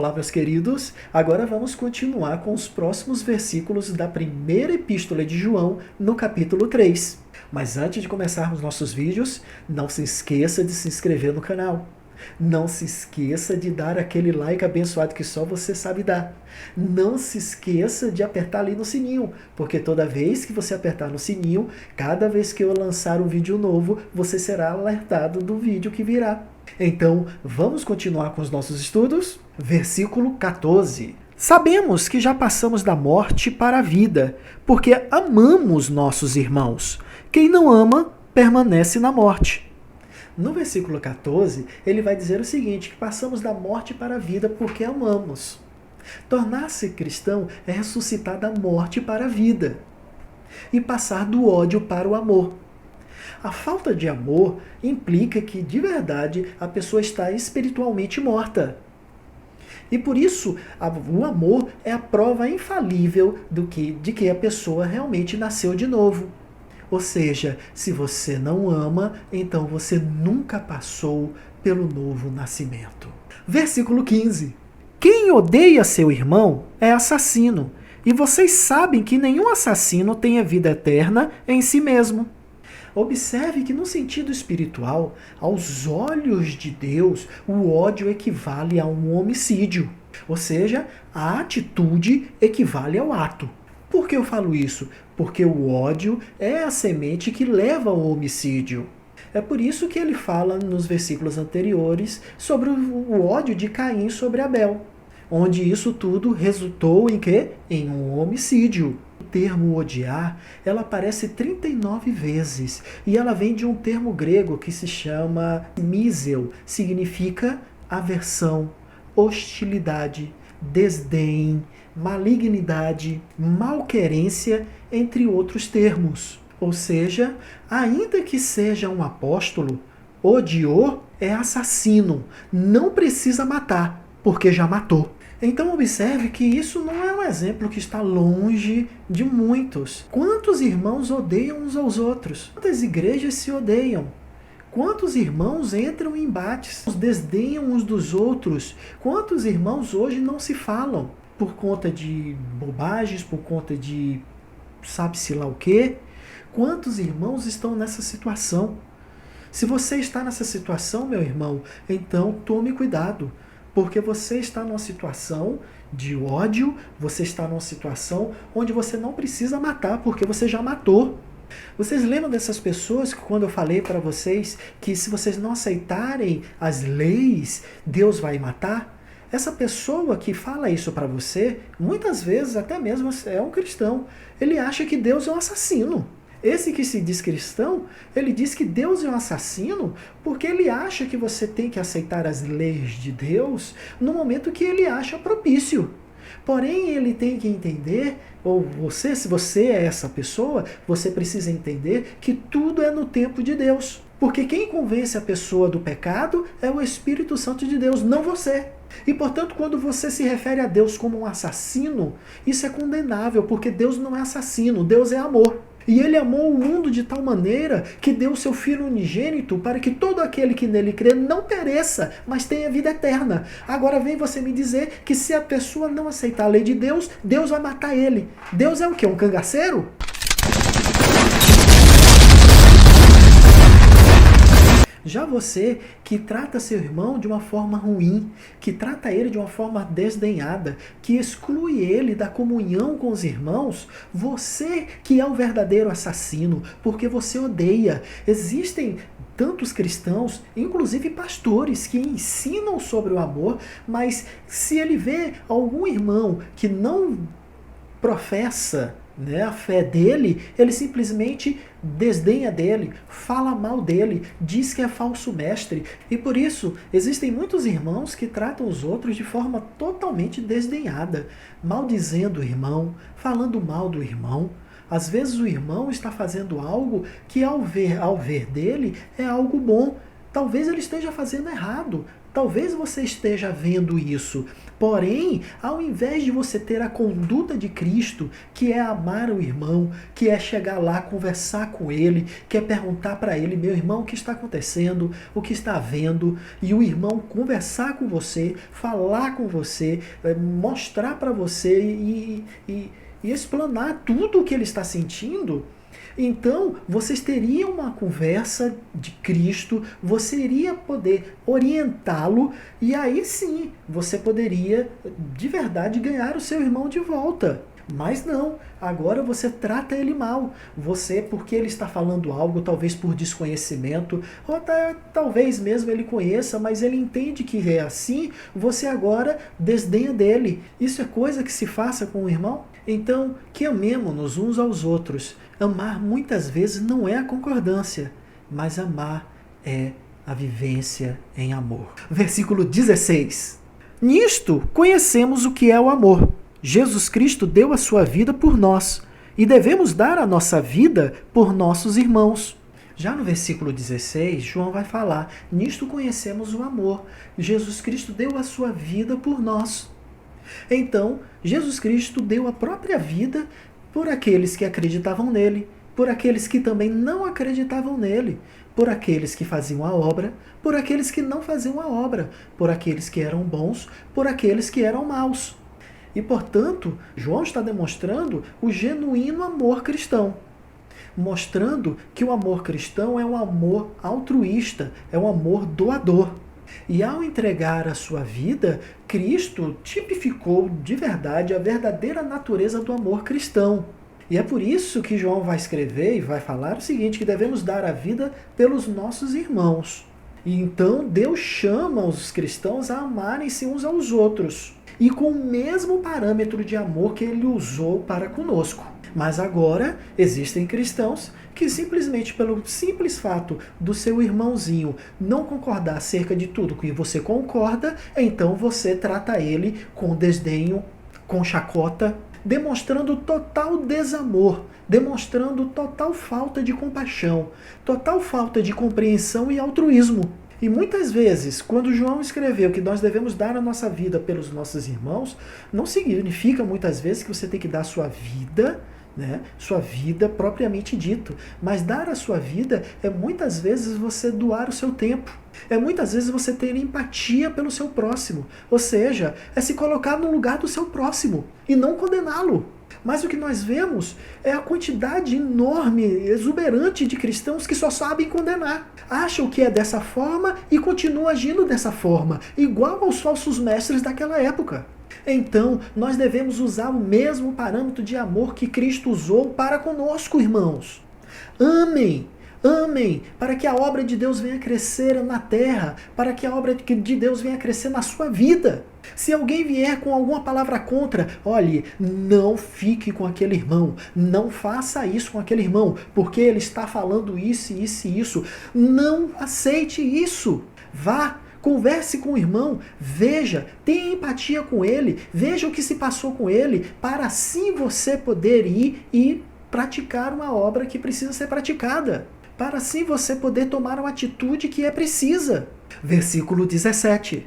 Olá, meus queridos. Agora vamos continuar com os próximos versículos da primeira epístola de João, no capítulo 3. Mas antes de começarmos nossos vídeos, não se esqueça de se inscrever no canal. Não se esqueça de dar aquele like abençoado que só você sabe dar. Não se esqueça de apertar ali no sininho, porque toda vez que você apertar no sininho, cada vez que eu lançar um vídeo novo, você será alertado do vídeo que virá. Então, vamos continuar com os nossos estudos? Versículo 14. Sabemos que já passamos da morte para a vida, porque amamos nossos irmãos. Quem não ama, permanece na morte. No versículo 14, ele vai dizer o seguinte, que passamos da morte para a vida porque amamos. Tornar-se cristão é ressuscitar da morte para a vida e passar do ódio para o amor. A falta de amor implica que, de verdade, a pessoa está espiritualmente morta. E por isso, o amor é a prova infalível de que a pessoa realmente nasceu de novo. Ou seja, se você não ama, então você nunca passou pelo novo nascimento. Versículo 15. Quem odeia seu irmão é assassino, e vocês sabem que nenhum assassino tem a vida eterna em si mesmo. Observe que no sentido espiritual, aos olhos de Deus, o ódio equivale a um homicídio. Ou seja, a atitude equivale ao ato. Por que eu falo isso? Porque o ódio é a semente que leva ao homicídio. É por isso que ele fala nos versículos anteriores sobre o ódio de Caim sobre Abel, onde isso tudo resultou em quê? Em um homicídio. O termo odiar, ela aparece 39 vezes e ela vem de um termo grego que se chama mísel, significa aversão, hostilidade, desdém, malignidade, malquerência, entre outros termos. Ou seja, ainda que seja um apóstolo, odiou é assassino, não precisa matar, porque já matou. Então observe que isso não é um exemplo que está longe de muitos. Quantos irmãos odeiam uns aos outros? Quantas igrejas se odeiam? Quantos irmãos entram em embates, desdenham uns dos outros? Quantos irmãos hoje não se falam? Por conta de bobagens, por conta de sabe-se lá o quê? Quantos irmãos estão nessa situação? Se você está nessa situação, meu irmão, então tome cuidado, porque você está numa situação de ódio, você está numa situação onde você não precisa matar, porque você já matou. Vocês lembram dessas pessoas que quando eu falei para vocês que se vocês não aceitarem as leis, Deus vai matar? Essa pessoa que fala isso para você, muitas vezes até mesmo é um cristão. Ele acha que Deus é um assassino. Esse que se diz cristão, ele diz que Deus é um assassino porque ele acha que você tem que aceitar as leis de Deus no momento que ele acha propício. Porém, ele tem que entender, ou você, se você é essa pessoa, você precisa entender que tudo é no tempo de Deus. Porque quem convence a pessoa do pecado é o Espírito Santo de Deus, não você. E, portanto, quando você se refere a Deus como um assassino, isso é condenável, porque Deus não é assassino, Deus é amor. E ele amou o mundo de tal maneira que deu seu Filho unigênito para que todo aquele que nele crê não pereça, mas tenha vida eterna. Agora vem você me dizer que se a pessoa não aceitar a lei de Deus, Deus vai matar ele. Deus é o quê? Um cangaceiro? Já você que trata seu irmão de uma forma ruim, que trata ele de uma forma desdenhada, que exclui ele da comunhão com os irmãos, você que é o verdadeiro assassino, porque você odeia. Existem tantos cristãos, inclusive pastores, que ensinam sobre o amor, mas se ele vê algum irmão que não professa a fé dele, ele simplesmente desdenha dele, fala mal dele, diz que é falso mestre. E por isso, existem muitos irmãos que tratam os outros de forma totalmente desdenhada, maldizendo o irmão, falando mal do irmão. Às vezes o irmão está fazendo algo que ao ver dele é algo bom. Talvez ele esteja fazendo errado, Talvez você esteja vendo isso. Porém, ao invés de você ter a conduta de Cristo, que é amar o irmão, que é chegar lá, conversar com ele, que é perguntar para ele, meu irmão, o que está acontecendo, o que está havendo, e o irmão conversar com você, falar com você, mostrar para você e explanar tudo o que ele está sentindo. Então, vocês teriam uma conversa de Cristo, você iria poder orientá-lo, e aí sim, você poderia, de verdade, ganhar o seu irmão de volta. Mas não, agora você trata ele mal. Você, porque ele está falando algo, talvez por desconhecimento, ou talvez mesmo ele conheça, mas ele entende que é assim, você agora desdenha dele. Isso é coisa que se faça com o irmão? Então, que amemos-nos uns aos outros. Amar muitas vezes não é a concordância, mas amar é a vivência em amor. Versículo 16. Nisto conhecemos o que é o amor. Jesus Cristo deu a sua vida por nós, e devemos dar a nossa vida por nossos irmãos. Já no versículo 16, João vai falar, nisto conhecemos o amor. Jesus Cristo deu a sua vida por nós. Então, Jesus Cristo deu a própria vida por aqueles que acreditavam nele, por aqueles que também não acreditavam nele, por aqueles que faziam a obra, por aqueles que não faziam a obra, por aqueles que eram bons, por aqueles que eram maus. E, portanto, João está demonstrando o genuíno amor cristão, mostrando que o amor cristão é um amor altruísta, é um amor doador. E ao entregar a sua vida, Cristo tipificou de verdade a verdadeira natureza do amor cristão. E é por isso que João vai escrever e vai falar o seguinte, que devemos dar a vida pelos nossos irmãos. E então Deus chama os cristãos a amarem-se uns aos outros, e com o mesmo parâmetro de amor que ele usou para conosco. Mas agora existem cristãos que simplesmente pelo simples fato do seu irmãozinho não concordar acerca de tudo que você concorda, então você trata ele com desdenho, com chacota, demonstrando total desamor, demonstrando total falta de compaixão, total falta de compreensão e altruísmo. E muitas vezes, quando João escreveu que nós devemos dar a nossa vida pelos nossos irmãos, não significa muitas vezes que você tem que dar a sua vida, sua vida propriamente dito. Mas dar a sua vida é muitas vezes você doar o seu tempo. É muitas vezes você ter empatia pelo seu próximo. Ou seja, é se colocar no lugar do seu próximo e não condená-lo. Mas o que nós vemos é a quantidade enorme, exuberante de cristãos que só sabem condenar. Acham que é dessa forma e continuam agindo dessa forma, igual aos falsos mestres daquela época. Então, nós devemos usar o mesmo parâmetro de amor que Cristo usou para conosco, irmãos. Amem! Amem, para que a obra de Deus venha crescer na terra, para que a obra de Deus venha crescer na sua vida. Se alguém vier com alguma palavra contra, olhe, não fique com aquele irmão, não faça isso com aquele irmão, porque ele está falando isso, isso e isso. Não aceite isso. Vá, converse com o irmão, veja, tenha empatia com ele, veja o que se passou com ele, para assim você poder ir e praticar uma obra que precisa ser praticada. Para assim você poder tomar uma atitude que é precisa. Versículo 17.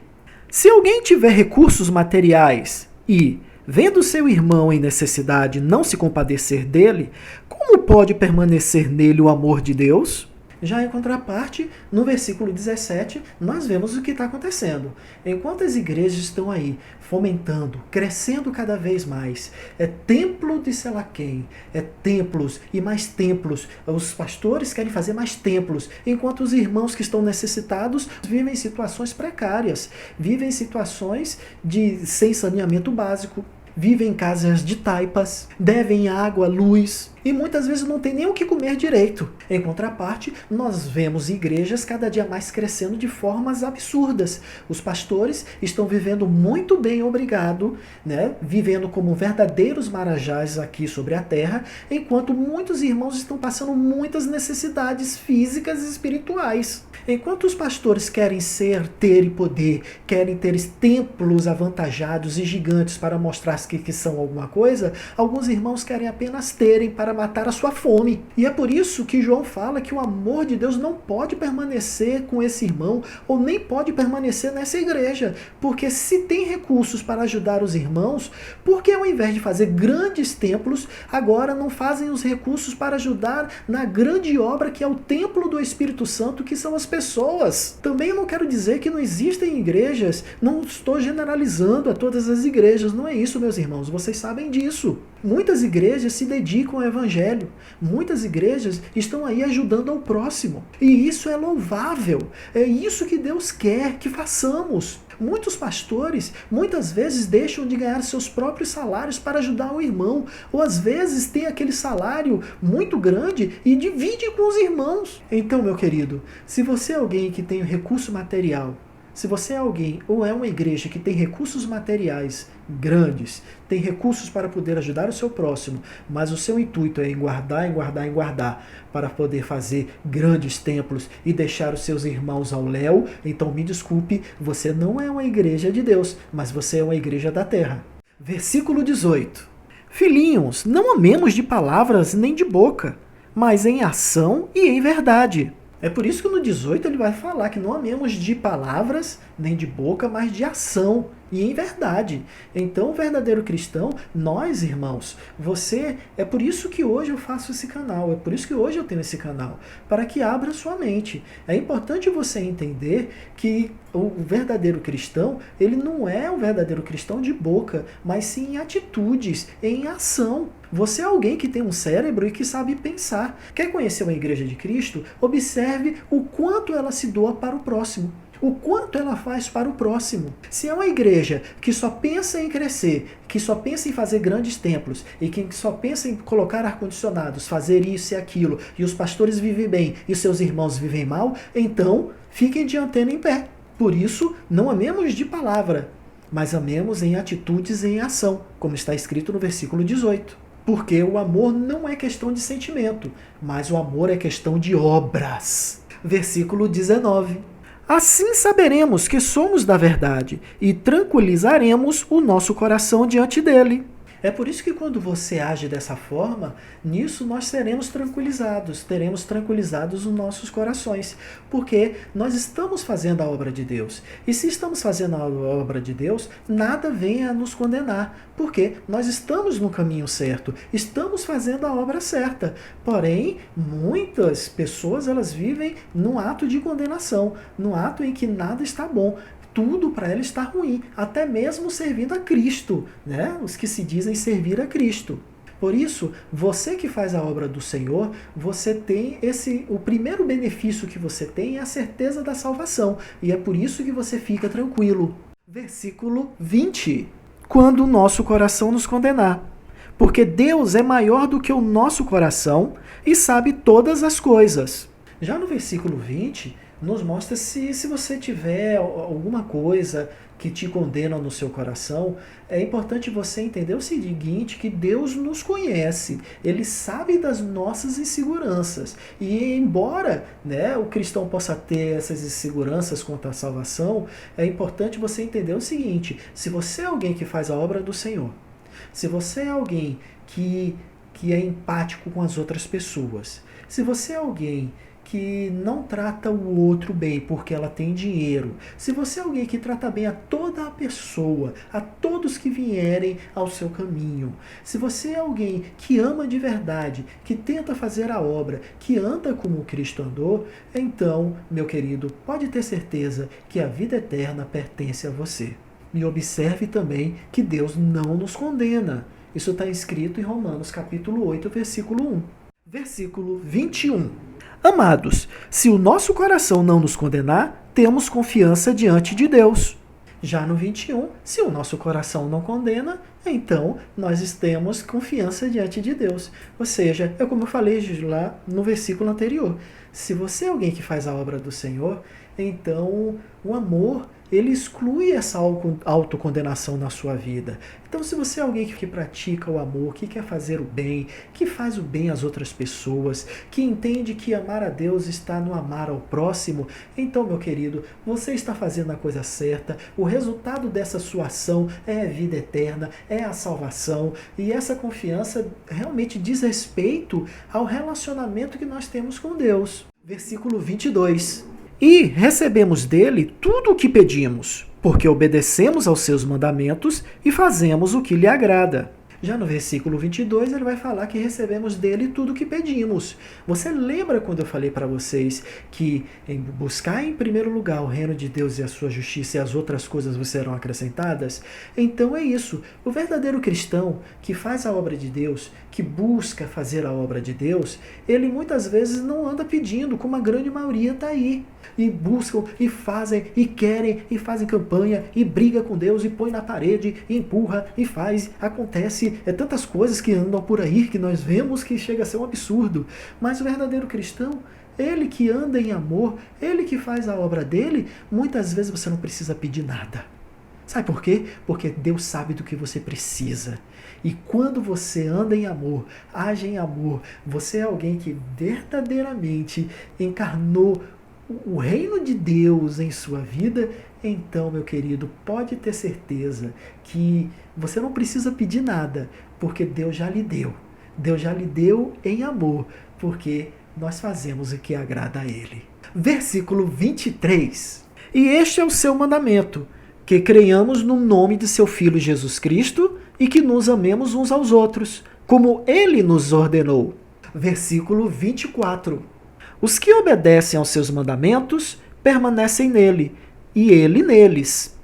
Se alguém tiver recursos materiais e, vendo seu irmão em necessidade, não se compadecer dele, como pode permanecer nele o amor de Deus? Já em contraparte, no versículo 17, nós vemos o que está acontecendo. Enquanto as igrejas estão aí fomentando, crescendo cada vez mais, é templo de sei lá quem, é templos e mais templos, os pastores querem fazer mais templos, enquanto os irmãos que estão necessitados vivem situações precárias, vivem situações sem saneamento básico, vivem em casas de taipas, devem água, luz e muitas vezes não tem nem o que comer direito. Em contraparte, nós vemos igrejas cada dia mais crescendo de formas absurdas. Os pastores estão vivendo muito bem, obrigado, vivendo como verdadeiros marajás aqui sobre a terra, enquanto muitos irmãos estão passando muitas necessidades físicas e espirituais. Enquanto os pastores querem ter e poder, querem ter templos avantajados e gigantes para mostrar que são alguma coisa, alguns irmãos querem apenas terem para para matar a sua fome. E é por isso que João fala que o amor de Deus não pode permanecer com esse irmão, ou nem pode permanecer nessa igreja. Porque se tem recursos para ajudar os irmãos, por que ao invés de fazer grandes templos, agora não fazem os recursos para ajudar na grande obra que é o templo do Espírito Santo, que são as pessoas? Também eu não quero dizer que não existem igrejas, não estou generalizando a todas as igrejas, não é isso, meus irmãos, vocês sabem disso. Muitas igrejas se dedicam ao evangelho, muitas igrejas estão aí ajudando ao próximo, e isso é louvável, é isso que Deus quer que façamos. Muitos pastores, muitas vezes, deixam de ganhar seus próprios salários para ajudar o irmão, ou às vezes tem aquele salário muito grande e divide com os irmãos. Então, meu querido, se você é alguém que tem recurso material, se você é alguém ou é uma igreja que tem recursos materiais grandes, tem recursos para poder ajudar o seu próximo, mas o seu intuito é guardar para poder fazer grandes templos e deixar os seus irmãos ao léu, então me desculpe, você não é uma igreja de Deus, mas você é uma igreja da terra. Versículo 18. Filhinhos, não amemos de palavras nem de boca, mas em ação e em verdade. É por isso que no 18 ele vai falar que não amemos de palavras, nem de boca, mas de ação e em verdade. Então, o verdadeiro cristão, nós, irmãos, é por isso que hoje eu faço esse canal, é por isso que hoje eu tenho esse canal, para que abra sua mente. É importante você entender que o verdadeiro cristão, ele não é o verdadeiro cristão de boca, mas sim em atitudes, em ação. Você é alguém que tem um cérebro e que sabe pensar. Quer conhecer uma igreja de Cristo? Observe o quanto ela se doa para o próximo. O quanto ela faz para o próximo. Se é uma igreja que só pensa em crescer, que só pensa em fazer grandes templos, e que só pensa em colocar ar-condicionados, fazer isso e aquilo, e os pastores vivem bem e os seus irmãos vivem mal, então fiquem de antena em pé. Por isso, não amemos de palavra, mas amemos em atitudes e em ação, como está escrito no versículo 18. Porque o amor não é questão de sentimento, mas o amor é questão de obras. Versículo 19. Assim saberemos que somos da verdade e tranquilizaremos o nosso coração diante dele. É por isso que quando você age dessa forma, nisso nós seremos tranquilizados, teremos tranquilizados os nossos corações, porque nós estamos fazendo a obra de Deus. E se estamos fazendo a obra de Deus, nada vem a nos condenar, porque nós estamos no caminho certo, estamos fazendo a obra certa. Porém, muitas pessoas elas vivem num ato de condenação, num ato em que nada está bom. Tudo para ela está ruim, até mesmo servindo a Cristo, né? Os que se dizem servir a Cristo. Por isso, você que faz a obra do Senhor, você tem o primeiro benefício que você tem é a certeza da salvação, e é por isso que você fica tranquilo. Versículo 20. Quando o nosso coração nos condenar, porque Deus é maior do que o nosso coração e sabe todas as coisas. Já no versículo 20, nos mostra se você tiver alguma coisa que te condena no seu coração, é importante você entender o seguinte, que Deus nos conhece, Ele sabe das nossas inseguranças. E embora, né, o cristão possa ter essas inseguranças quanto à salvação, é importante você entender o seguinte, se você é alguém que faz a obra do Senhor, se você é alguém que é empático com as outras pessoas, se você é alguém que não trata o outro bem porque ela tem dinheiro, se você é alguém que trata bem a toda a pessoa, a todos que vierem ao seu caminho, se você é alguém que ama de verdade, que tenta fazer a obra, que anda como Cristo andou, então, meu querido, pode ter certeza que a vida eterna pertence a você. E observe também que Deus não nos condena. Isso está escrito em Romanos capítulo 8, versículo 1. Versículo 21. Amados, se o nosso coração não nos condenar, temos confiança diante de Deus. Já no 21, se o nosso coração não condena, então nós temos confiança diante de Deus. Ou seja, é como eu falei lá no versículo anterior. Se você é alguém que faz a obra do Senhor, então o amor ele exclui essa autocondenação na sua vida. Então, se você é alguém que pratica o amor, que quer fazer o bem, que faz o bem às outras pessoas, que entende que amar a Deus está no amar ao próximo, então, meu querido, você está fazendo a coisa certa. O resultado dessa sua ação é a vida eterna, é a salvação, e essa confiança realmente diz respeito ao relacionamento que nós temos com Deus. Versículo 22. E recebemos dele tudo o que pedimos, porque obedecemos aos seus mandamentos e fazemos o que lhe agrada. Já no versículo 22, ele vai falar que recebemos dele tudo o que pedimos. Você lembra quando eu falei para vocês que em buscar em primeiro lugar o reino de Deus e a sua justiça e as outras coisas vos serão acrescentadas? Então é isso. O verdadeiro cristão que faz a obra de Deus, que busca fazer a obra de Deus, ele muitas vezes não anda pedindo, como a grande maioria está aí. E buscam, e fazem, e querem, e fazem campanha, e briga com Deus, e põe na parede, e empurra, e faz, acontece. É tantas coisas que andam por aí que nós vemos que chega a ser um absurdo. Mas o verdadeiro cristão, ele que anda em amor, ele que faz a obra dele, muitas vezes você não precisa pedir nada. Sabe por quê? Porque Deus sabe do que você precisa. E quando você anda em amor, age em amor, você é alguém que verdadeiramente encarnou o reino de Deus em sua vida, então, meu querido, pode ter certeza que você não precisa pedir nada, porque Deus já lhe deu. Deus já lhe deu em amor, porque nós fazemos o que agrada a Ele. Versículo 23. E este é o seu mandamento, que creiamos no nome de seu Filho Jesus Cristo e que nos amemos uns aos outros, como Ele nos ordenou. Versículo 24. Os que obedecem aos seus mandamentos permanecem nele, e ele neles.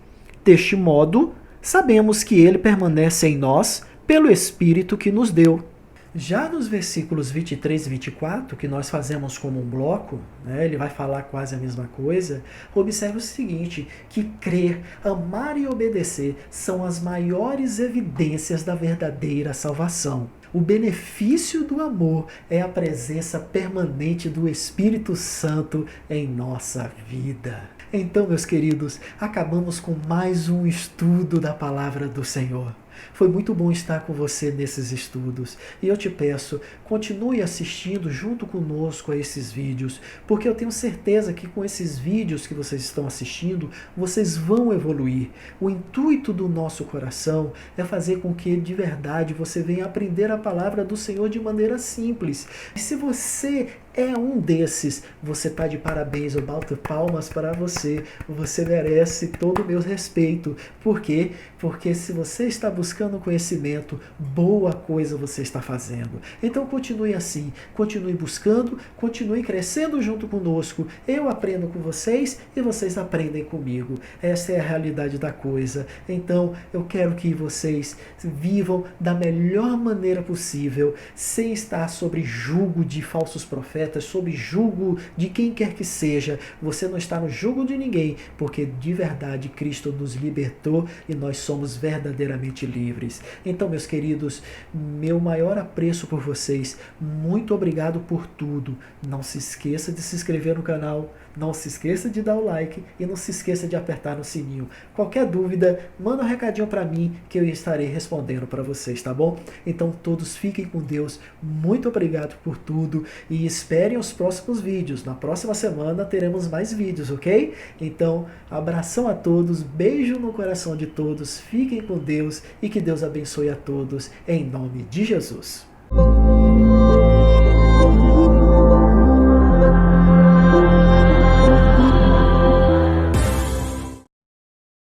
Deste modo, sabemos que ele permanece em nós pelo Espírito que nos deu. Já nos versículos 23 e 24, que nós fazemos como um bloco, ele vai falar quase a mesma coisa, observe o seguinte, que crer, amar e obedecer são as maiores evidências da verdadeira salvação. O benefício do amor é a presença permanente do Espírito Santo em nossa vida. Então, meus queridos, acabamos com mais um estudo da Palavra do Senhor. Foi muito bom estar com você nesses estudos. E eu te peço, continue assistindo junto conosco a esses vídeos, porque eu tenho certeza que com esses vídeos que vocês estão assistindo, vocês vão evoluir. O intuito do nosso coração é fazer com que, de verdade, você venha aprender a palavra do Senhor de maneira simples. E se você é um desses, você está de parabéns, eu bato palmas para você. Você merece todo o meu respeito. Por quê? Porque se você está buscando conhecimento, boa coisa você está fazendo. Então continue assim, continue buscando, continue crescendo junto conosco. Eu aprendo com vocês e vocês aprendem comigo. Essa é a realidade da coisa. Então eu quero que vocês vivam da melhor maneira possível, sem estar sob julgo de falsos profetas, sob julgo de quem quer que seja. Você não está no julgo de ninguém, porque de verdade Cristo nos libertou e nós somos verdadeiramente livres. Então, meus queridos, meu maior apreço por vocês, muito obrigado por tudo. Não se esqueça de se inscrever no canal, não se esqueça de dar o like e não se esqueça de apertar no sininho. Qualquer dúvida, manda um recadinho para mim que eu estarei respondendo para vocês, tá bom? Então todos fiquem com Deus, muito obrigado por tudo e esperem os próximos vídeos. Na próxima semana teremos mais vídeos, ok? Então, abração a todos, beijo no coração de todos, fiquem com Deus e que Deus abençoe a todos, em nome de Jesus.